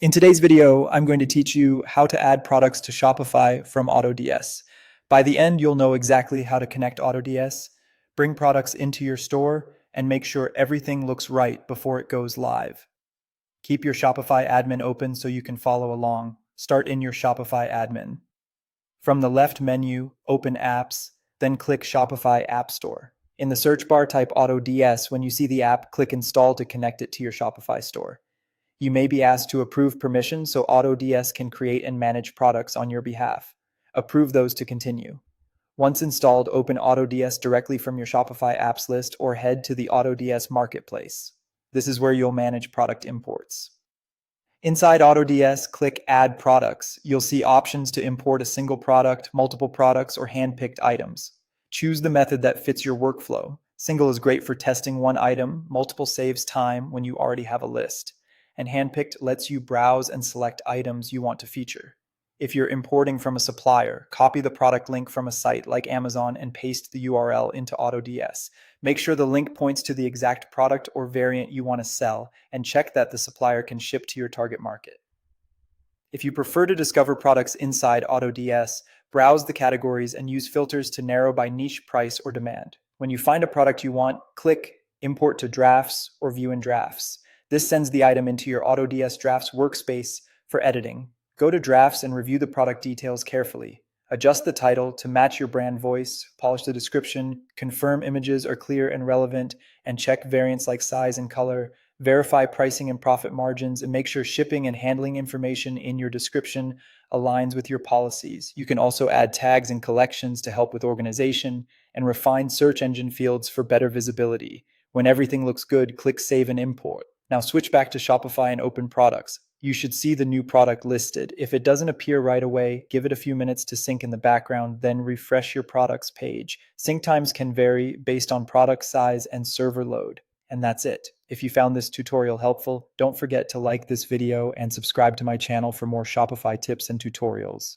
In today's video, I'm going to teach you how to add products to Shopify from AutoDS. By the end, you'll know exactly how to connect AutoDS, bring products into your store, and make sure everything looks right before it goes live. Keep your Shopify admin open so you can follow along. Start in your Shopify admin. From the left menu, open Apps, then click Shopify App Store. In the search bar, type AutoDS. When you see the app, click Install to connect it to your Shopify store. You may be asked to approve permissions so AutoDS can create and manage products on your behalf. Approve those to continue. Once installed, open AutoDS directly from your Shopify apps list or head to the AutoDS marketplace. This is where you'll manage product imports. Inside AutoDS, click Add Products. You'll see options to import a single product, multiple products, or hand-picked items. Choose the method that fits your workflow. Single is great for testing one item, multiple saves time when you already have a list, and handpicked lets you browse and select items you want to feature. If you're importing from a supplier, copy the product link from a site like Amazon and paste the URL into AutoDS. Make sure the link points to the exact product or variant you want to sell, and check that the supplier can ship to your target market. If you prefer to discover products inside AutoDS, browse the categories and use filters to narrow by niche, price, or demand. When you find a product you want, click Import to Drafts or View in Drafts. This sends the item into your AutoDS Drafts workspace for editing. Go to Drafts and review the product details carefully. Adjust the title to match your brand voice, polish the description, confirm images are clear and relevant, and check variants like size and color. Verify pricing and profit margins, and make sure shipping and handling information in your description aligns with your policies. You can also add tags and collections to help with organization, and refine search engine fields for better visibility. When everything looks good, click Save and Import. Now switch back to Shopify and open products. You should see the new product listed. If it doesn't appear right away, give it a few minutes to sync in the background, then refresh your products page. Sync times can vary based on product size and server load. And that's it. If you found this tutorial helpful, don't forget to like this video and subscribe to my channel for more Shopify tips and tutorials.